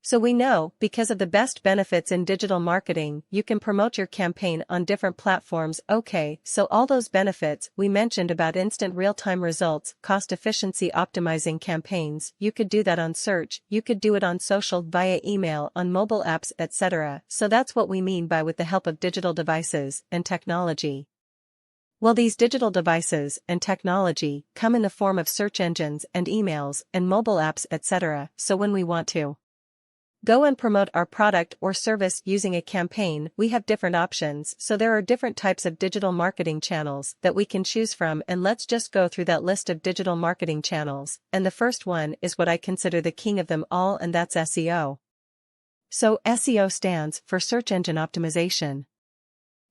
So we know, because of the best benefits in digital marketing, you can promote your campaign on different platforms. Okay, so all those benefits we mentioned about instant real-time results, cost efficiency optimizing campaigns, you could do that on search, you could do it on social, via email, on mobile apps, etc. So that's what we mean by with the help of digital devices and technology. Well, these digital devices and technology come in the form of search engines and emails and mobile apps, etc. So when we want to go and promote our product or service using a campaign, we have different options. So there are different types of digital marketing channels that we can choose from, and let's just go through that list of digital marketing channels. And the first one is what I consider the king of them all, and that's SEO. So SEO stands for search engine optimization.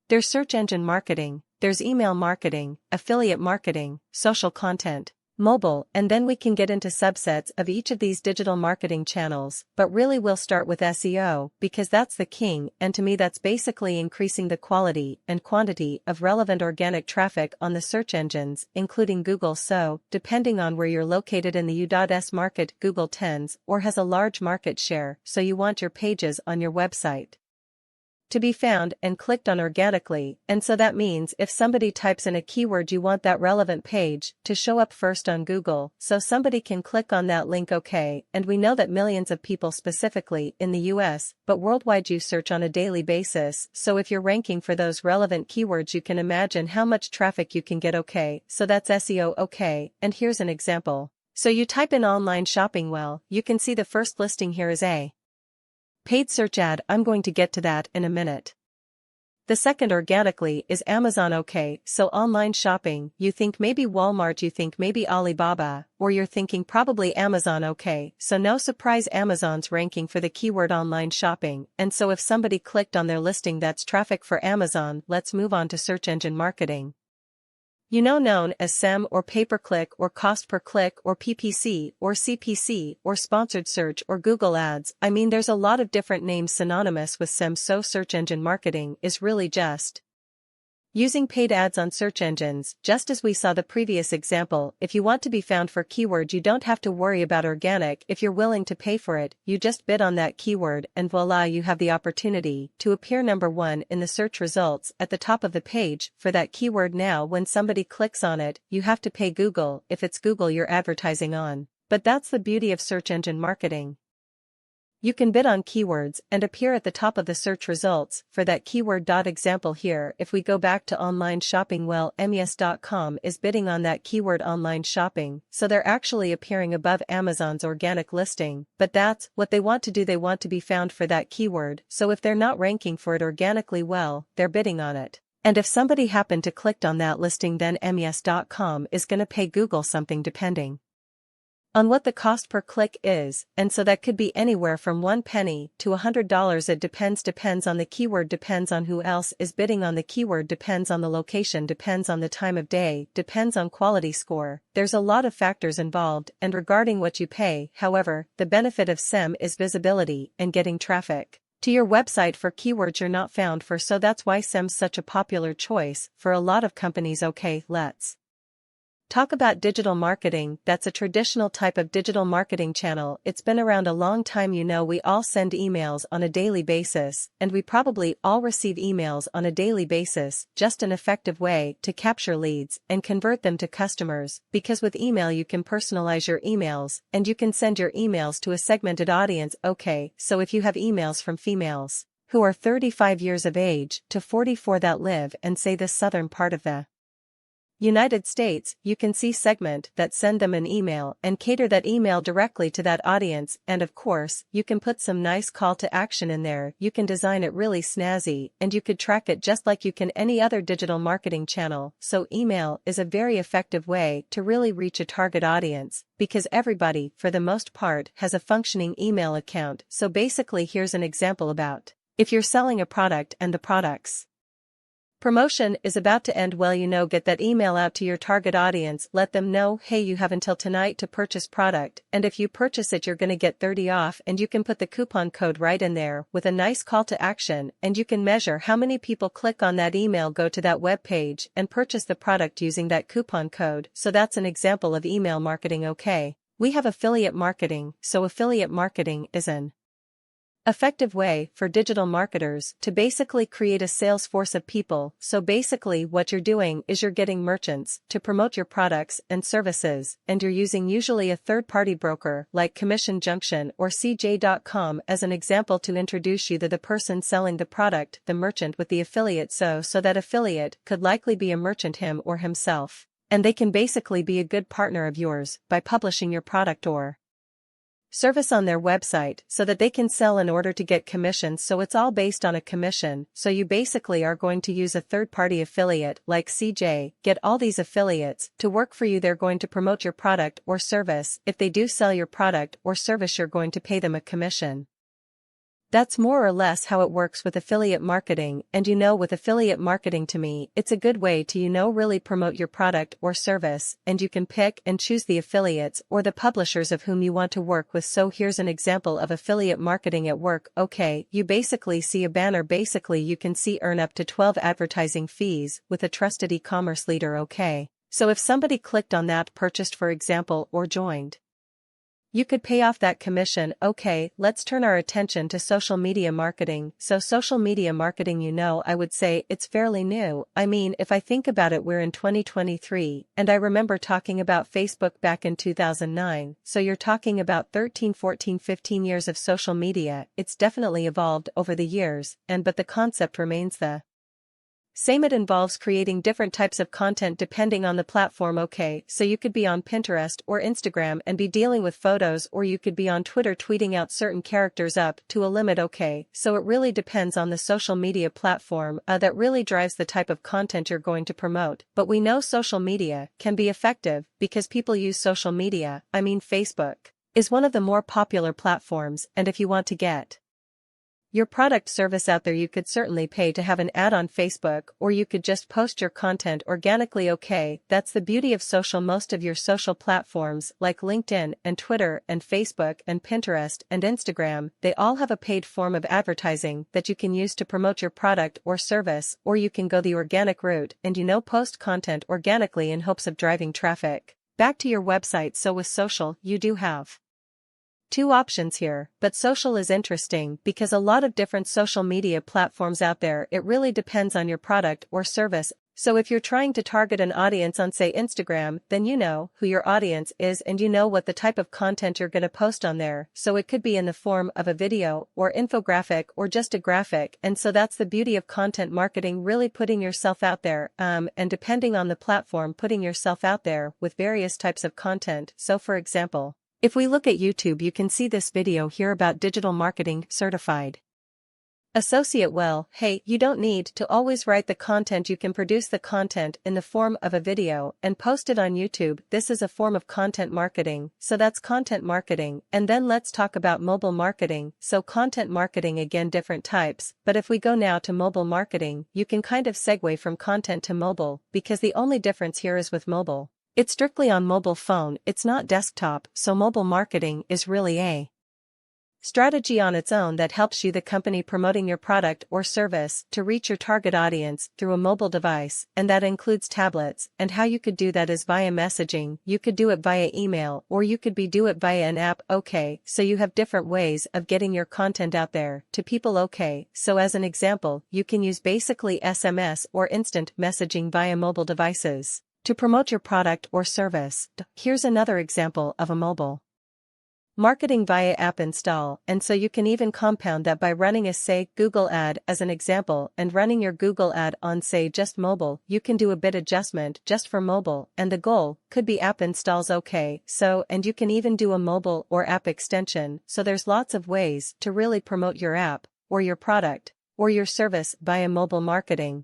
There's search engine marketing, there's email marketing, affiliate marketing, social content, mobile, and then we can get into subsets of each of these digital marketing channels, but really we'll start with SEO because that's the king, and to me that's basically increasing the quality and quantity of relevant organic traffic on the search engines, including Google. So, depending on where you're located in the U.S. market, Google tends or has a large market share, so you want your pages on your website to be found and clicked on organically, and so that means if somebody types in a keyword, you want that relevant page to show up first on Google, so somebody can click on that link. Okay, and we know that millions of people, specifically in the US, but worldwide, you search on a daily basis, so if you're ranking for those relevant keywords, you can imagine how much traffic you can get. Okay, so that's SEO. Okay, and here's an example. So you type in online shopping. Well, you can see the first listing here is a paid search ad. I'm going to get to that in a minute. The second organically is Amazon. Okay, so online shopping, you think maybe Walmart, you think maybe Alibaba, or you're thinking probably Amazon. Okay, so no surprise, Amazon's ranking for the keyword online shopping, and so if somebody clicked on their listing, that's traffic for Amazon. Let's move on to search engine marketing. Known as SEM or pay-per-click or cost per click or PPC or CPC or sponsored search or Google Ads. I mean, there's a lot of different names synonymous with SEM, so search engine marketing is really just using paid ads on search engines. Just as we saw the previous example, if you want to be found for keyword, you don't have to worry about organic. If you're willing to pay for it, you just bid on that keyword and voila, you have the opportunity to appear number one in the search results at the top of the page for that keyword. Now, when somebody clicks on it, you have to pay Google if it's Google you're advertising on. But that's the beauty of search engine marketing. You can bid on keywords and appear at the top of the search results for that keyword. Example here, if we go back to online shopping, well, mes.com is bidding on that keyword online shopping, so they're actually appearing above Amazon's organic listing, but that's what they want to do. They want to be found for that keyword, so if they're not ranking for it organically, well, they're bidding on it. And if somebody happened to click on that listing, then mes.com is going to pay Google something depending on what the cost per click is, and so that could be anywhere from 1 penny to $100. It depends on the keyword, depends on who else is bidding on the keyword, depends on the location, depends on the time of day, depends on quality score. There's a lot of factors involved, and regarding what you pay, however, the benefit of SEM is visibility and getting traffic to your website for keywords you're not found for, so that's why SEM's such a popular choice for a lot of companies. Okay, let's talk about digital marketing. That's a traditional type of digital marketing channel. It's been around a long time. We all send emails on a daily basis, and we probably all receive emails on a daily basis. Just an effective way to capture leads and convert them to customers, because with email you can personalize your emails, and you can send your emails to a segmented audience. Okay, so if you have emails from females who are 35 years of age to 44 that live in, say, the southern part of the United States, you can see segment that, send them an email and cater that email directly to that audience, and of course, you can put some nice call to action in there. You can design it really snazzy, and you could track it just like you can any other digital marketing channel. So email is a very effective way to really reach a target audience, because everybody, for the most part, has a functioning email account. So basically, here's an example about if you're selling a product and the product's promotion is about to end. Well, get that email out to your target audience, let them know, hey, you have until tonight to purchase product, and if you purchase it you're going to get 30 off, and you can put the coupon code right in there with a nice call to action, and you can measure how many people click on that email, go to that web page, and purchase the product using that coupon code. So that's an example of email marketing. Okay, we have affiliate marketing. So affiliate marketing is an effective way for digital marketers to basically create a sales force of people. So basically what you're doing is you're getting merchants to promote your products and services, and you're using usually a third-party broker like Commission Junction or CJ.com as an example to introduce you to the person selling the product, the merchant with the affiliate, so that affiliate could likely be a merchant him or himself, and they can basically be a good partner of yours by publishing your product or service on their website so that they can sell in order to get commissions. So it's all based on a commission. So you basically are going to use a third-party affiliate like CJ, get all these affiliates to work for you. They're going to promote your product or service. If they do sell your product or service, you're going to pay them a commission. That's more or less how it works with affiliate marketing. And with affiliate marketing, to me, it's a good way to really promote your product or service, and you can pick and choose the affiliates or the publishers of whom you want to work with. So here's an example of affiliate marketing at work. Okay, you basically see a banner. Basically you can see earn up to 12 advertising fees with a trusted e-commerce leader. Okay, so if somebody clicked on that, purchased for example, or joined, you could pay off that commission. Okay, let's turn our attention to social media marketing. So social media marketing, I would say it's fairly new. I mean, if I think about it, we're in 2023, and I remember talking about Facebook back in 2009. So you're talking about 13, 14, 15 years of social media. It's definitely evolved over the years, but the concept remains the same. It involves creating different types of content depending on the platform. Okay, so you could be on Pinterest or Instagram and be dealing with photos, or you could be on Twitter tweeting out certain characters up to a limit. Okay, so it really depends on the social media platform that really drives the type of content you're going to promote. But we know social media can be effective because people use social media. I mean, Facebook is one of the more popular platforms, and if you want to get your product service out there, you could certainly pay to have an ad on Facebook, or you could just post your content organically. Okay, that's the beauty of social. Most of your social platforms like LinkedIn and Twitter and Facebook and Pinterest and Instagram, they all have a paid form of advertising that you can use to promote your product or service, or you can go the organic route and post content organically in hopes of driving traffic back to your website. So with social, you do have two options here, but social is interesting because a lot of different social media platforms out there. It really depends on your product or service. So if you're trying to target an audience on, say, Instagram, then you know who your audience is and you know what the type of content you're going to post on there. So it could be in the form of a video or infographic or just a graphic. And so that's the beauty of content marketing, really putting yourself out there, and depending on the platform, putting yourself out there with various types of content. So for example, if we look at YouTube, you can see this video here about digital marketing certified associate. Well, hey, you don't need to always write the content. You can produce the content in the form of a video and post it on YouTube. This is a form of content marketing. So that's content marketing. And then let's talk about mobile marketing. So content marketing, again, different types. But if we go now to mobile marketing, you can kind of segue from content to mobile, because the only difference here is with mobile, it's strictly on mobile phone, it's not desktop. So mobile marketing is really a strategy on its own that helps you, the company, promoting your product or service to reach your target audience through a mobile device, and that includes tablets. And how you could do that is via messaging. You could do it via email, or you could do it via an app. Okay, so you have different ways of getting your content out there to people. Okay, so as an example, you can use basically SMS or instant messaging via mobile devices to promote your product or service. Here's another example of a mobile marketing via app install. And so you can even compound that by running a, say, Google ad as an example, and running your Google ad on, say, just mobile. You can do a bit adjustment just for mobile, and the goal could be app installs. Okay, so, and you can even do a mobile or app extension. So there's lots of ways to really promote your app or your product or your service via mobile marketing.